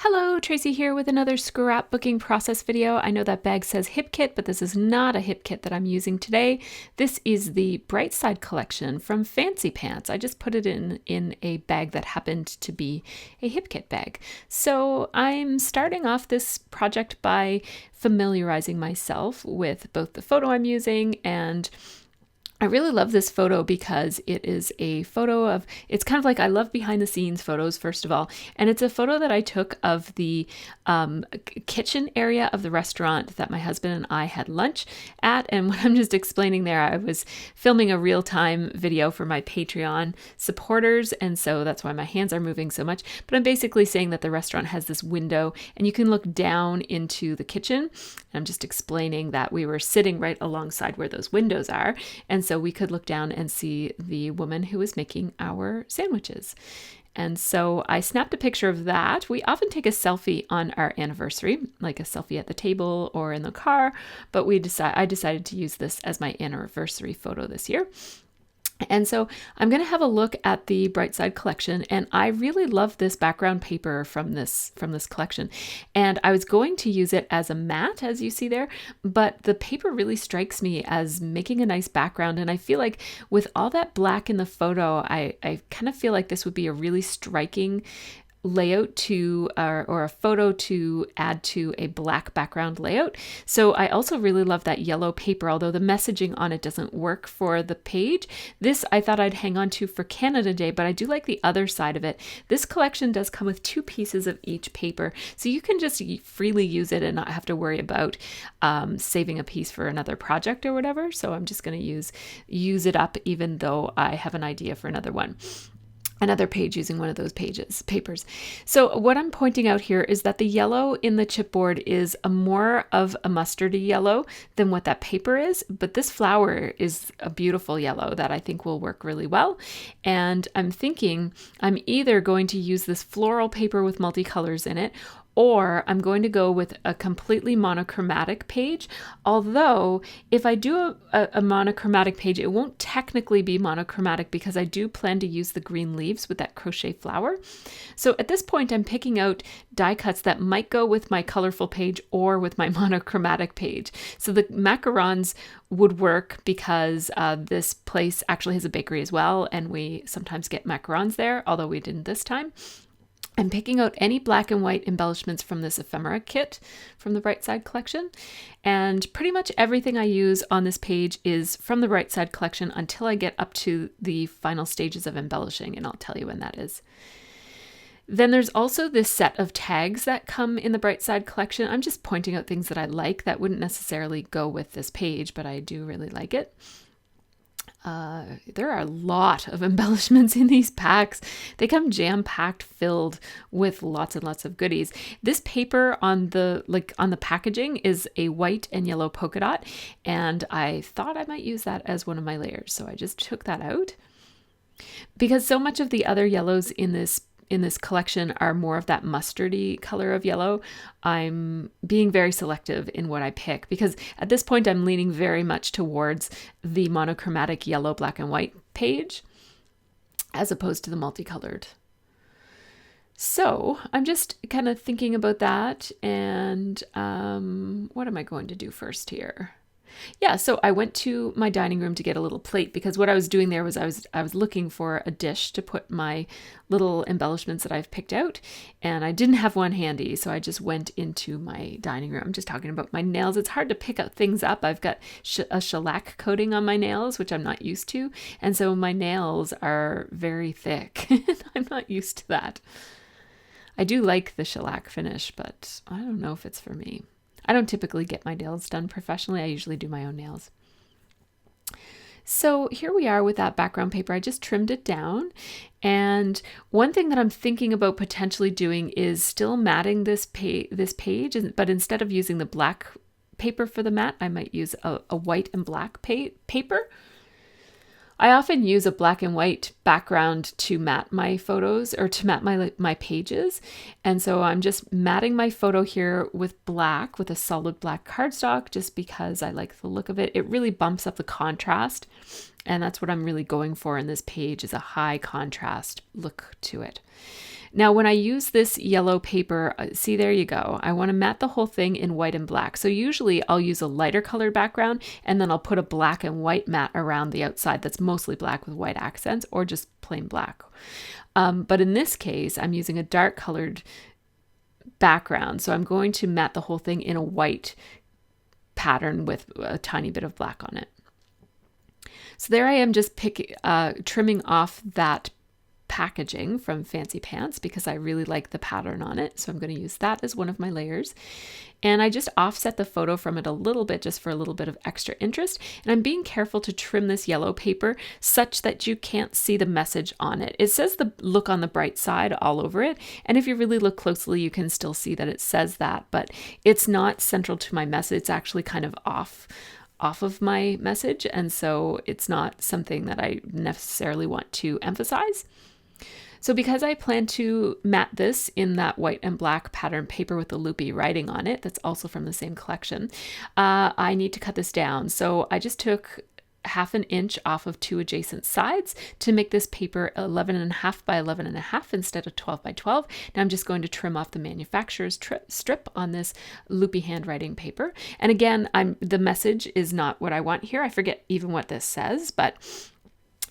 Hello, Tracy here with another scrapbooking process video. I know that bag says hip kit, but this is not a hip kit that I'm using today. This is the Bright Side collection from Fancy Pants. I just put it in a bag that happened to be a hip kit bag. So I'm starting off this project by familiarizing myself with both the photo I'm using, and I really love this photo because it is a photo of, it's kind of like, I love behind the scenes photos, first of all, and it's a photo that I took of the kitchen area of the restaurant that my husband and I had lunch at. And when I'm just explaining there, I was filming a real-time video for my Patreon supporters, and so that's why my hands are moving so much. But I'm basically saying that the restaurant has this window and you can look down into the kitchen. And I'm just explaining that we were sitting right alongside where those windows are, and so we could look down and see the woman who was making our sandwiches. And so I snapped a picture of that. We often take a selfie on our anniversary, like a selfie at the table or in the car, but I decided to use this as my anniversary photo this year. And so I'm going to have a look at the Bright Side collection, and I really love this background paper from this collection. And I was going to use it as a mat, as you see there, but the paper really strikes me as making a nice background. And I feel like with all that black in the photo, I kind of feel like this would be a really striking layout to or a photo to add to a black background layout. So I also really love that yellow paper, although the messaging on it doesn't work for the page. This I thought I'd hang on to for Canada Day, but I do like the other side of it. This collection does come with 2 pieces of each paper, so you can just freely use it and not have to worry about saving a piece for another project or whatever. So I'm just going to use it up, even though I have an idea for another page using one of those papers. So what I'm pointing out here is that the yellow in the chipboard is more of a mustardy yellow than what that paper is, but this flower is a beautiful yellow that I think will work really well. And I'm thinking I'm either going to use this floral paper with multicolors in it, or I'm going to go with a completely monochromatic page. Although if I do a monochromatic page, it won't technically be monochromatic because I do plan to use the green leaves with that crochet flower. So at this point, I'm picking out die cuts that might go with my colorful page or with my monochromatic page. So the macarons would work because this place actually has a bakery as well, and we sometimes get macarons there, although we didn't this time. I'm picking out any black and white embellishments from this ephemera kit from the Bright Side collection. And pretty much everything I use on this page is from the Bright Side collection until I get up to the final stages of embellishing, and I'll tell you when that is. Then there's also this set of tags that come in the Bright Side collection. I'm just pointing out things that I like that wouldn't necessarily go with this page, but I do really like it. There are a lot of embellishments in these packs. They come jam-packed, filled with lots and lots of goodies. This paper on the packaging is a white and yellow polka dot, and I thought I might use that as one of my layers, so I just took that out. Because so much of the other yellows in this collection are more of that mustardy color of yellow, I'm being very selective in what I pick, because at this point I'm leaning very much towards the monochromatic yellow, black and white page as opposed to the multicolored. So I'm just kind of thinking about that, and what am I going to do first here? Yeah, so I went to my dining room to get a little plate, because what I was doing there was I was looking for a dish to put my little embellishments that I've picked out, and I didn't have one handy, so I just went into my dining room. I'm just talking about my nails. It's hard to pick up things up. I've got a shellac coating on my nails, which I'm not used to, and so my nails are very thick. I'm not used to that. I do like the shellac finish, but I don't know if it's for me. I don't typically get my nails done professionally. I usually do my own nails. So here we are with that background paper. I just trimmed it down. And one thing that I'm thinking about potentially doing is still matting this page, but instead of using the black paper for the mat, I might use a white and black paper. I often use a black and white background to mat my photos, or to mat my pages. And so I'm just matting my photo here with black, with a solid black cardstock, just because I like the look of it. It really bumps up the contrast. And that's what I'm really going for in this page, is a high contrast look to it. Now, when I use this yellow paper, see, there you go. I want to mat the whole thing in white and black. So usually I'll use a lighter colored background and then I'll put a black and white mat around the outside that's mostly black with white accents, or just plain black. But in this case, I'm using a dark colored background. So I'm going to mat the whole thing in a white pattern with a tiny bit of black on it. So there I am, just trimming off that packaging from Fancy Pants because I really like the pattern on it. So I'm going to use that as one of my layers. And I just offset the photo from it a little bit just for a little bit of extra interest. And I'm being careful to trim this yellow paper such that you can't see the message on it. It says the look on the bright side all over it. And if you really look closely, you can still see that it says that, but it's not central to my message. It's actually kind of off of my message. And so it's not something that I necessarily want to emphasize. So because I plan to mat this in that white and black pattern paper with the loopy writing on it, that's also from the same collection, I need to cut this down. So I just took 1/2 inch off of 2 adjacent sides to make this paper 11.5 by 11.5 instead of 12 by 12. Now I'm just going to trim off the manufacturer's strip on this loopy handwriting paper. And again, the message is not what I want here. I forget even what this says, but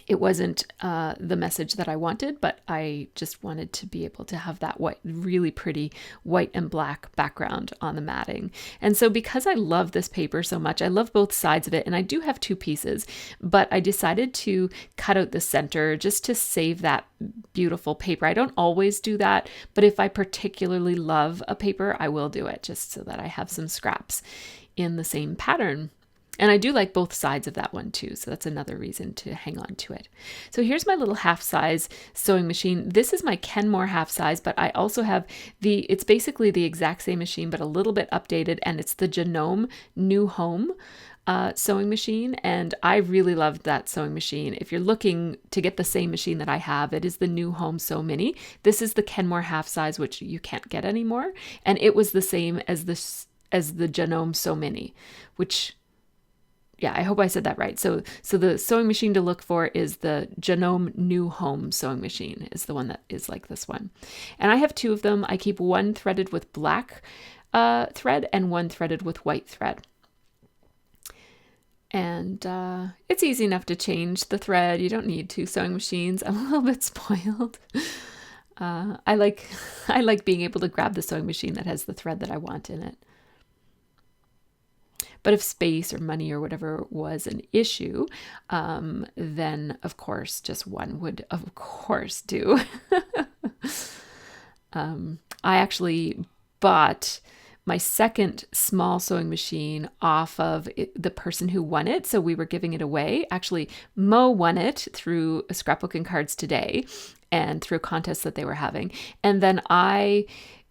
it wasn't the message that I wanted, but I just wanted to be able to have that really pretty white and black background on the matting. And so because I love this paper so much, I love both sides of it, and I do have 2 pieces, but I decided to cut out the center just to save that beautiful paper. I don't always do that, but if I particularly love a paper, I will do it just so that I have some scraps in the same pattern. And I do like both sides of that one too, so that's another reason to hang on to it. So here's my little half-size sewing machine. This is my Kenmore half-size, but I also have it's basically the exact same machine, but a little bit updated, and it's the Genome New Home sewing machine, and I really loved that sewing machine. If you're looking to get the same machine that I have, it is the New Home Sew Mini. This is the Kenmore half-size, which you can't get anymore, and it was the same as the Genome Sew Mini, which... yeah, I hope I said that right. So the sewing machine to look for is the Genome New Home sewing machine, is the one that is like this one. And I have 2 of them. I keep one threaded with black thread and one threaded with white thread. And it's easy enough to change the thread. You don't need 2 sewing machines. I'm a little bit spoiled. I like being able to grab the sewing machine that has the thread that I want in it. But if space or money or whatever was an issue, then of course just one would of course do. I actually bought my second small sewing machine off of the person who won it. So we were giving it away. Actually, Mo won it through Scrapbooking Cards Today and through a contest that they were having. And then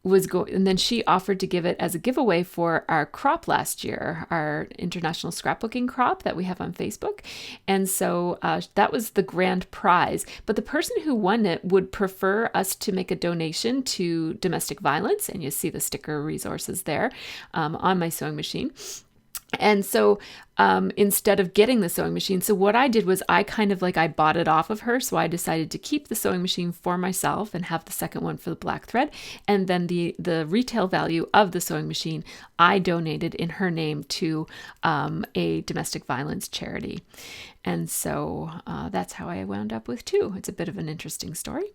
and then she offered to give it as a giveaway for our crop last year, our international scrapbooking crop that we have on Facebook. And so that was the grand prize. But the person who won it would prefer us to make a donation to domestic violence. And you see the sticker resources there on my sewing machine. And so instead of getting the sewing machine, so what I did was I bought it off of her. So I decided to keep the sewing machine for myself and have the second one for the black thread. And then the retail value of the sewing machine, I donated in her name to a domestic violence charity. And so that's how I wound up with 2. It's a bit of an interesting story.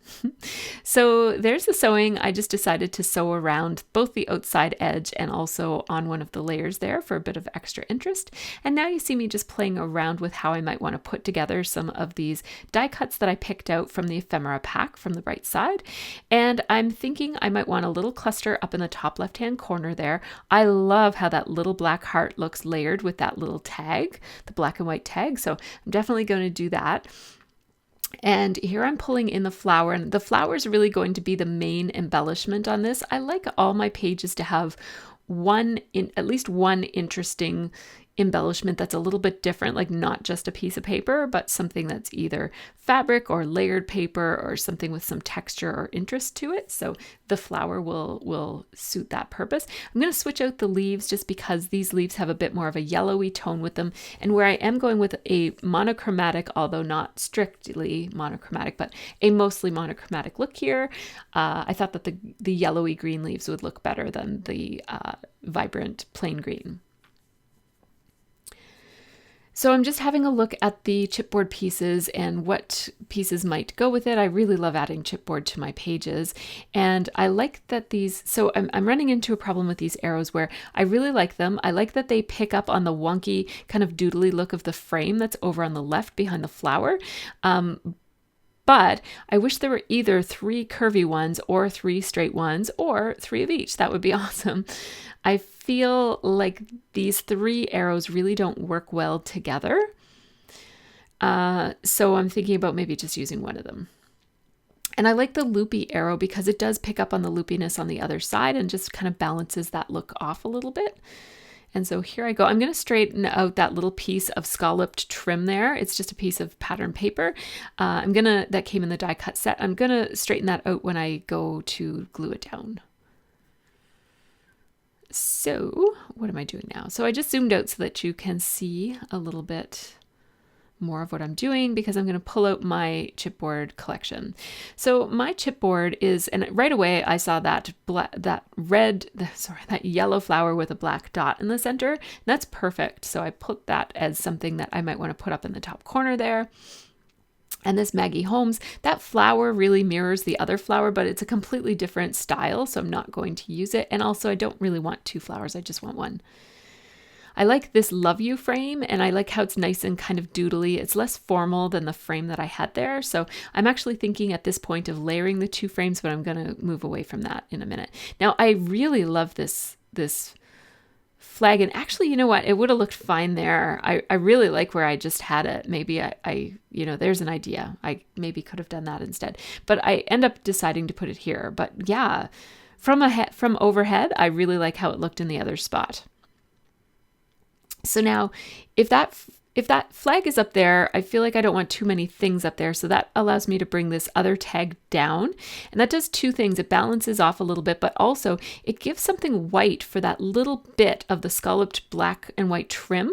So there's the sewing. I just decided to sew around both the outside edge and also on one of the layers there for a bit of extra interest. And now you see me just playing around with how I might want to put together some of these die cuts that I picked out from the ephemera pack from the Bright Side. And I'm thinking I might want a little cluster up in the top left-hand corner there. I love how that little black heart looks layered with that little tag, the black and white tag. So I'm definitely going to do that. And here I'm pulling in the flower, and the flower is really going to be the main embellishment on this. I like all my pages to have at least one interesting embellishment that's a little bit different, like not just a piece of paper, but something that's either fabric or layered paper or something with some texture or interest to it. So the flower will suit that purpose. I'm going to switch out the leaves just because these leaves have a bit more of a yellowy tone with them. And where I am going with a monochromatic, although not strictly monochromatic, but a mostly monochromatic look here, I thought that the yellowy green leaves would look better than the vibrant plain green. So I'm just having a look at the chipboard pieces and what pieces might go with it. I really love adding chipboard to my pages. And I like that these, so I'm running into a problem with these arrows where I really like them. I like that they pick up on the wonky kind of doodly look of the frame that's over on the left behind the flower. But I wish there were either 3 curvy ones or 3 straight ones or 3 of each. That would be awesome. I feel like these 3 arrows really don't work well together. So I'm thinking about maybe just using one of them. And I like the loopy arrow because it does pick up on the loopiness on the other side and just kind of balances that look off a little bit. And so here I go. I'm going to straighten out that little piece of scalloped trim there. It's just a piece of pattern paper. That came in the die cut set. I'm going to straighten that out when I go to glue it down. So what am I doing now? So I just zoomed out so that you can see a little bit more of what I'm doing because I'm going to pull out my chipboard collection. So my chipboard is, and right away I saw that yellow flower with a black dot in the center. And that's perfect. So I put that as something that I might want to put up in the top corner there. And this Maggie Holmes, that flower really mirrors the other flower, but it's a completely different style. So I'm not going to use it. And also I don't really want 2 flowers. I just want 1. I like this Love You frame, and I like how it's nice and kind of doodly. It's less formal than the frame that I had there. So I'm actually thinking at this point of layering the 2 frames, but I'm going to move away from that in a minute. Now, I really love this flag, and actually, you know what? It would have looked fine there. I really like where I just had it. Maybe I there's an idea. I maybe could have done that instead, but I end up deciding to put it here. But yeah, from overhead, I really like how it looked in the other spot. So now, if that flag is up there, I feel like I don't want too many things up there. So that allows me to bring this other tag down. And that does 2 things. It balances off a little bit, but also it gives something white for that little bit of the scalloped black and white trim.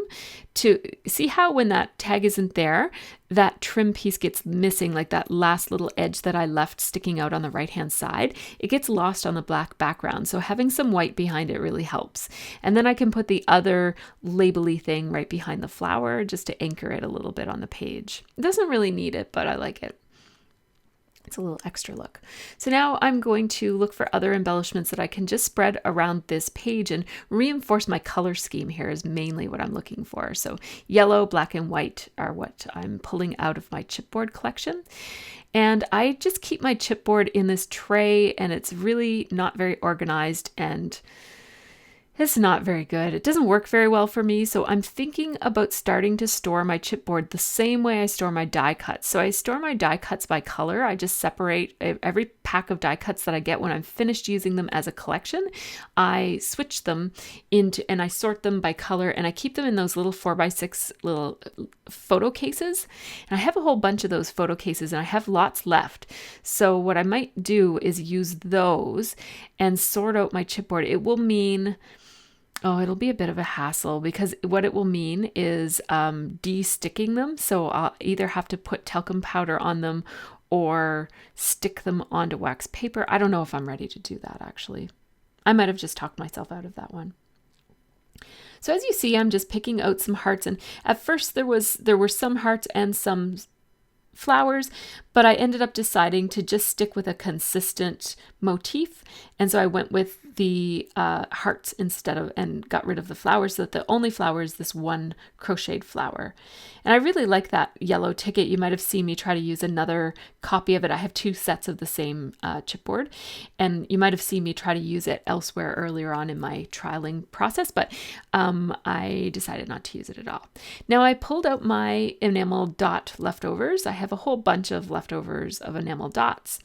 To see how when that tag isn't there, that trim piece gets missing, like that last little edge that I left sticking out on the right-hand side. It gets lost on the black background. So having some white behind it really helps. And then I can put the other labely thing right behind the flower just to anchor it a little bit on the page. It doesn't really need it, but I like it. It's a little extra look. So now I'm going to look for other embellishments that I can just spread around this page and reinforce my color scheme here is mainly what I'm looking for. So yellow, black, and white are what I'm pulling out of my chipboard collection. And I just keep my chipboard in this tray, and it's really not very organized and it's not very good. It doesn't work very well for me, so I'm thinking about starting to store my chipboard the same way I store my die cuts. So I store my die cuts by color. I just separate every pack of die cuts that I get when I'm finished using them as a collection. I switch them into, and I sort them by color, and I keep them in those little 4x6 little photo cases. And I have a whole bunch of those photo cases, and I have lots left. So what I might do is use those and sort out my chipboard. It will mean... it'll be a bit of a hassle because what it will mean is de-sticking them. So I'll either have to put talcum powder on them or stick them onto wax paper. I don't know if I'm ready to do that, actually. I might have just talked myself out of that one. So as you see, I'm just picking out some hearts. And at first there were some hearts and some flowers, but I ended up deciding to just stick with a consistent motif. And so I went with the hearts instead of, and got rid of the flowers so that the only flower is this one crocheted flower. And I really like that yellow ticket. You might have seen me try to use another copy of it. I have 2 sets of the same chipboard, and you might have seen me try to use it elsewhere earlier on in my trialing process, but I decided not to use it at all. Now I pulled out my enamel dot leftovers. I have a whole bunch of leftovers of enamel dots.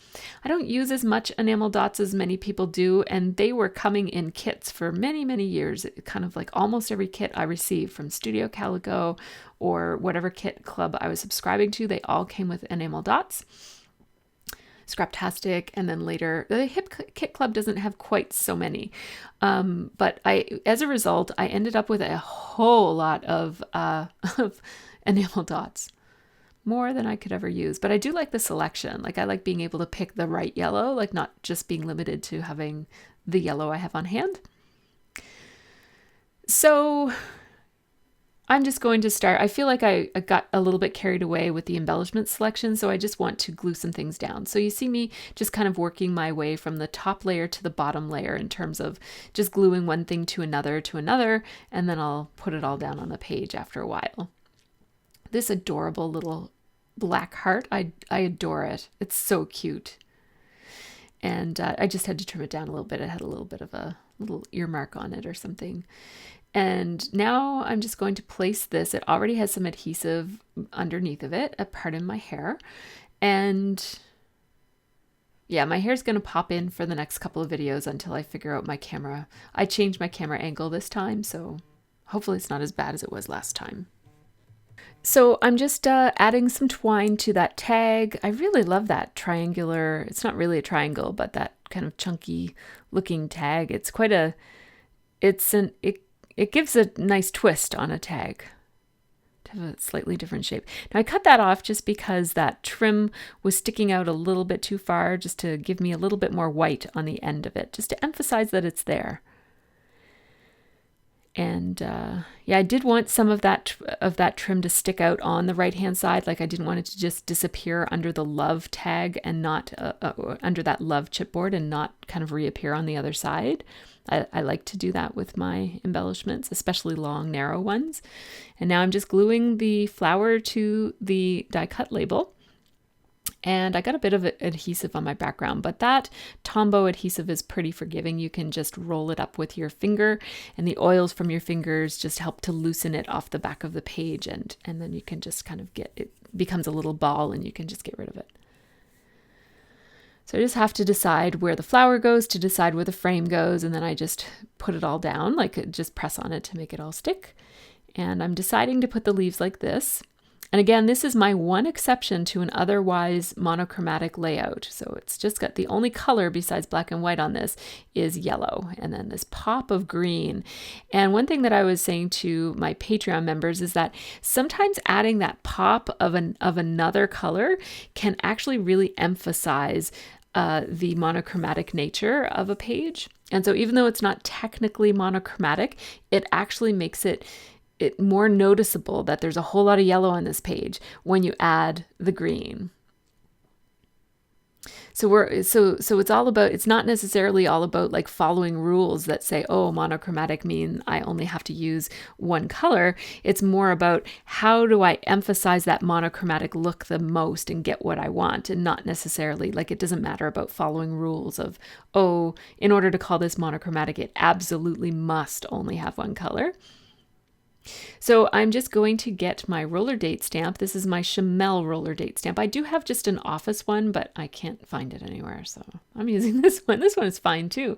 I don't use as much enamel dots as many people do, and they were coming in kits for many, many years. Kind of like almost every kit I received from Studio Calico or whatever kit club I was subscribing to, they all came with enamel dots. Scraptastic, and then later the Hip Kit Club doesn't have quite so many, but as a result, I ended up with a whole lot of enamel dots, more than I could ever use. But I do like the selection. Like I like being able to pick the right yellow, like not just being limited to having the yellow I have on hand. So I'm just going to start. I feel like I got a little bit carried away with the embellishment selection, so I just want to glue some things down. So you see me just kind of working my way from the top layer to the bottom layer in terms of just gluing one thing to another, and then I'll put it all down on the page after a while. This adorable little black heart, I adore it. It's so cute. And I just had to trim it down a little bit. It had a little bit of a little earmark on it or something. And now I'm just going to place this. It already has some adhesive underneath of it, pardon my hair. And yeah, my hair's going to pop in for the next couple of videos until I figure out my camera. I changed my camera angle this time, so hopefully it's not as bad as it was last time. So I'm just adding some twine to that tag. I really love that triangular, it's not really a triangle, but that kind of chunky looking tag. It's quite a, it gives a nice twist on a tag to have a slightly different shape. Now I cut that off just because that trim was sticking out a little bit too far, just to give me a little bit more white on the end of it, just to emphasize that it's there. And yeah, I did want some of that trim to stick out on the right hand side. Like I didn't want it to just disappear under the love tag and not under that love chipboard and not kind of reappear on the other side. I like to do that with my embellishments, especially long, narrow ones. And now I'm just gluing the flower to the die cut label. And I got a bit of adhesive on my background, but that Tombow adhesive is pretty forgiving. You can just roll it up with your finger, and the oils from your fingers just help to loosen it off the back of the page, and then you can just kind of it becomes a little ball and you can just get rid of it. So I just have to decide where the flower goes to decide where the frame goes, and then I just put it all down, like just press on it to make it all stick. And I'm deciding to put the leaves like this. And again, this is my one exception to an otherwise monochromatic layout. So it's just got the only color besides black and white on this is yellow, and then this pop of green. And one thing that I was saying to my Patreon members is that sometimes adding that pop of another color can actually really emphasize the monochromatic nature of a page. And so even though it's not technically monochromatic, it actually makes it more noticeable that there's a whole lot of yellow on this page when you add the green. So it's all about, it's not necessarily all about like following rules that say, oh, monochromatic mean I only have to use one color. It's more about how do I emphasize that monochromatic look the most and get what I want, and not necessarily like it doesn't matter about following rules of, oh, in order to call this monochromatic, it absolutely must only have one color. So I'm just going to get my roller date stamp. This is my Chamel roller date stamp. I do have just an office one, but I can't find it anywhere, so I'm using this one. This one is fine too.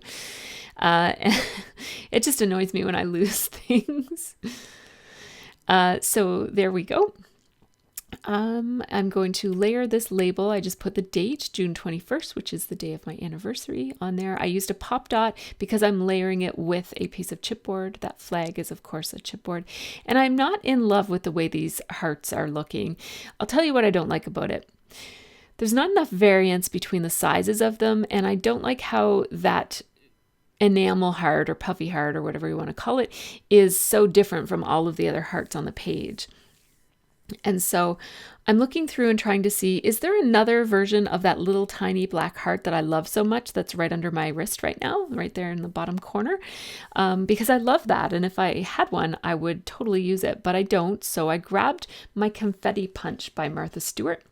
It just annoys me when I lose things. So there we go. I'm going to layer this label. I just put the date, June 21st, which is the day of my anniversary, on there. I used a pop dot because I'm layering it with a piece of chipboard. That flag is, of course, a chipboard. And I'm not in love with the way these hearts are looking. I'll tell you what I don't like about it. There's not enough variance between the sizes of them, and I don't like how that enamel heart or puffy heart or whatever you want to call it is so different from all of the other hearts on the page. And so I'm looking through and trying to see, is there another version of that little tiny black heart that I love so much that's right under my wrist right now, right there in the bottom corner? Because I love that. And if I had one, I would totally use it, but I don't. So I grabbed my Confetti Punch by Martha Stewart.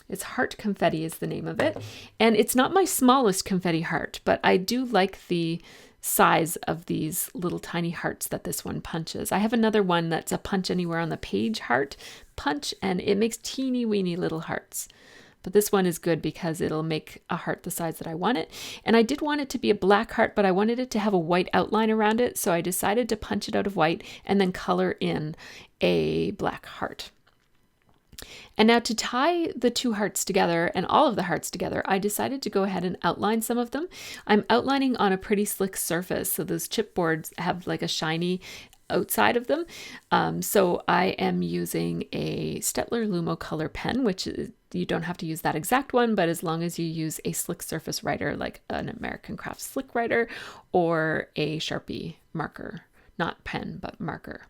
It's Heart Confetti is the name of it. And it's not my smallest confetti heart, but I do like the size of these little tiny hearts that this one punches. I have another one that's a punch anywhere on the page heart punch, and it makes teeny weeny little hearts. But this one is good because it'll make a heart the size that I want it. And I did want it to be a black heart, but I wanted it to have a white outline around it. So I decided to punch it out of white and then color in a black heart. And now to tie the two hearts together and all of the hearts together, I decided to go ahead and outline some of them. I'm outlining on a pretty slick surface. So those chipboards have like a shiny outside of them. So I am using a Staedtler Lumo color pen, which is, you don't have to use that exact one, but as long as you use a slick surface writer like an American Craft Slick Writer or a Sharpie marker, not pen, but marker.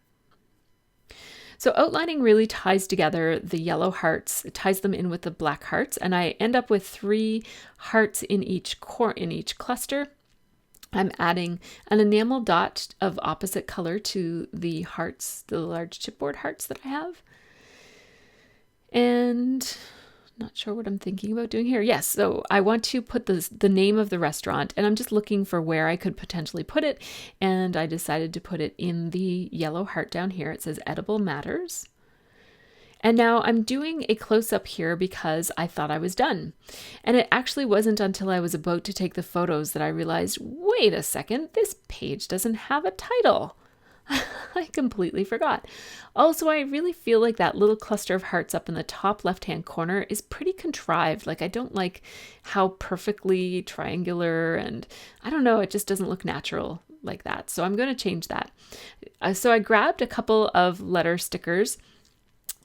So outlining really ties together the yellow hearts, it ties them in with the black hearts, and I end up with 3 hearts in each cluster. I'm adding an enamel dot of opposite color to the hearts, the large chipboard hearts that I have. And not sure what I'm thinking about doing here. Yes, so I want to put the name of the restaurant, and I'm just looking for where I could potentially put it, and I decided to put it in the yellow heart down here. It says Edible Matters. And now I'm doing a close-up here because I thought I was done. And it actually wasn't until I was about to take the photos that I realized, wait a second, this page doesn't have a title. I completely forgot. Also, I really feel like that little cluster of hearts up in the top left-hand corner is pretty contrived. Like, I don't like how perfectly triangular, and I don't know, it just doesn't look natural like that. So I'm going to change that. So I grabbed a couple of letter stickers.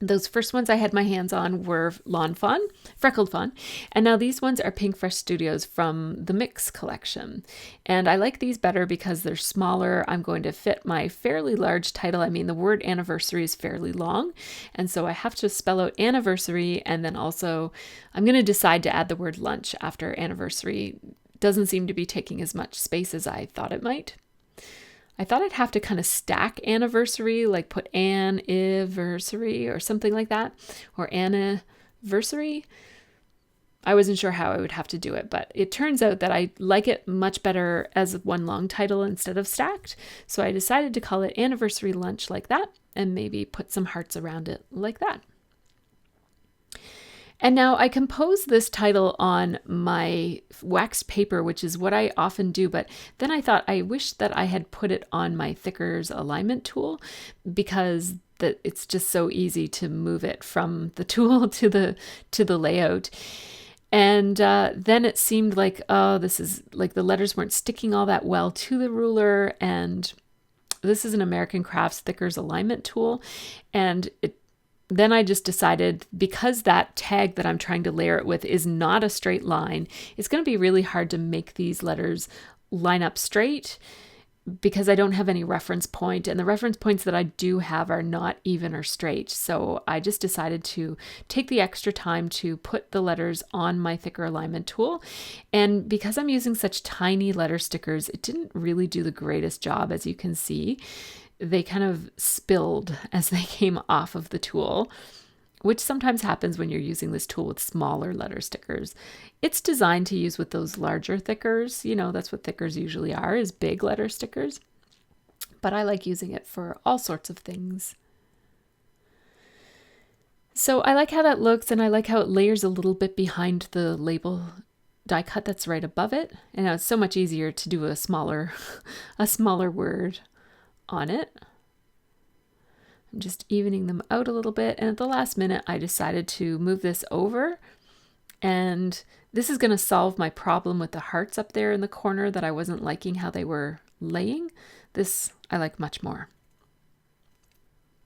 Those first ones I had my hands on were Lawn Fawn, Freckled Fawn, and now these ones are Pink Fresh Studios from the Mix collection. And I like these better because they're smaller. I'm going to fit my fairly large title. I mean, the word anniversary is fairly long, and so I have to spell out anniversary, and then also I'm going to decide to add the word lunch after anniversary. Doesn't seem to be taking as much space as I thought it might. I thought I'd have to kind of stack anniversary, like put anniversary or something like that, or anniversary. I wasn't sure how I would have to do it, but it turns out that I like it much better as one long title instead of stacked. So I decided to call it Anniversary Lunch like that, and maybe put some hearts around it like that. And now I composed this title on my waxed paper, which is what I often do, but then I thought I wish that I had put it on my Thicker's alignment tool, because it's just so easy to move it from the tool to the layout. And then it seemed like, oh, this is like the letters weren't sticking all that well to the ruler, and this is an American Crafts Thicker's alignment tool, and then I just decided, because that tag that I'm trying to layer it with is not a straight line, it's going to be really hard to make these letters line up straight because I don't have any reference point, and the reference points that I do have are not even or straight. So I just decided to take the extra time to put the letters on my Thicker alignment tool. And because I'm using such tiny letter stickers, it didn't really do the greatest job, as you can see. They kind of spilled as they came off of the tool, which sometimes happens when you're using this tool with smaller letter stickers. It's designed to use with those larger thickers. You know, that's what thickers usually are, is big letter stickers. But I like using it for all sorts of things. So I like how that looks, and I like how it layers a little bit behind the label die cut that's right above it. And now it's so much easier to do a smaller word on it. I'm just evening them out a little bit, and at the last minute I decided to move this over, and this is going to solve my problem with the hearts up there in the corner that I wasn't liking how they were laying. This I like much more.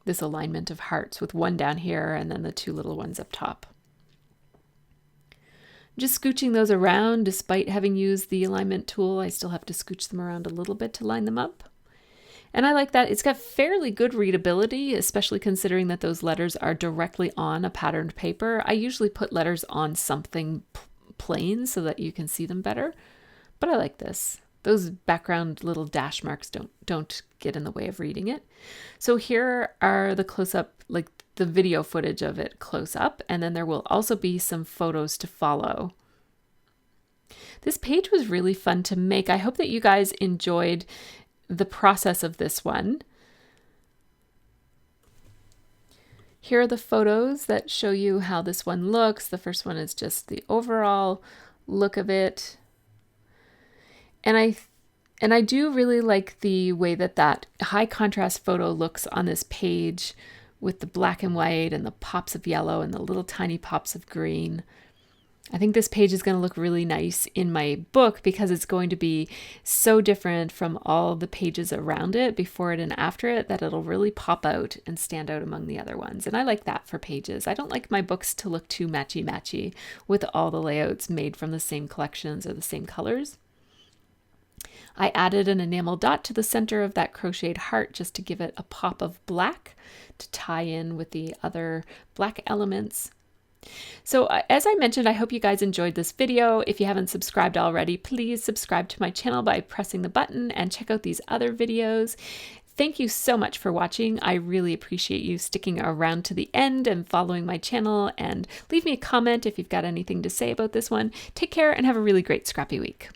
This alignment of hearts with one down here and then the 2 little ones up top. Just scooching those around. Despite having used the alignment tool, I still have to scooch them around a little bit to line them up. And I like that. It's got fairly good readability, especially considering that those letters are directly on a patterned paper. I usually put letters on something plain so that you can see them better, but I like this. Those background little dash marks don't get in the way of reading it. So here are the close-up, like the video footage of it close up, and then there will also be some photos to follow. This page was really fun to make. I hope that you guys enjoyed the process of this one. Here are the photos that show you how this one looks. The first one is just the overall look of it. And I do really like the way that high contrast photo looks on this page with the black and white and the pops of yellow and the little tiny pops of green. I think this page is going to look really nice in my book because it's going to be so different from all the pages around it, before it and after it, that it'll really pop out and stand out among the other ones. And I like that for pages. I don't like my books to look too matchy-matchy with all the layouts made from the same collections or the same colors. I added an enamel dot to the center of that crocheted heart just to give it a pop of black to tie in with the other black elements. So as I mentioned, I hope you guys enjoyed this video. If you haven't subscribed already, please subscribe to my channel by pressing the button and check out these other videos. Thank you so much for watching. I really appreciate you sticking around to the end and following my channel, and leave me a comment if you've got anything to say about this one. Take care and have a really great scrappy week.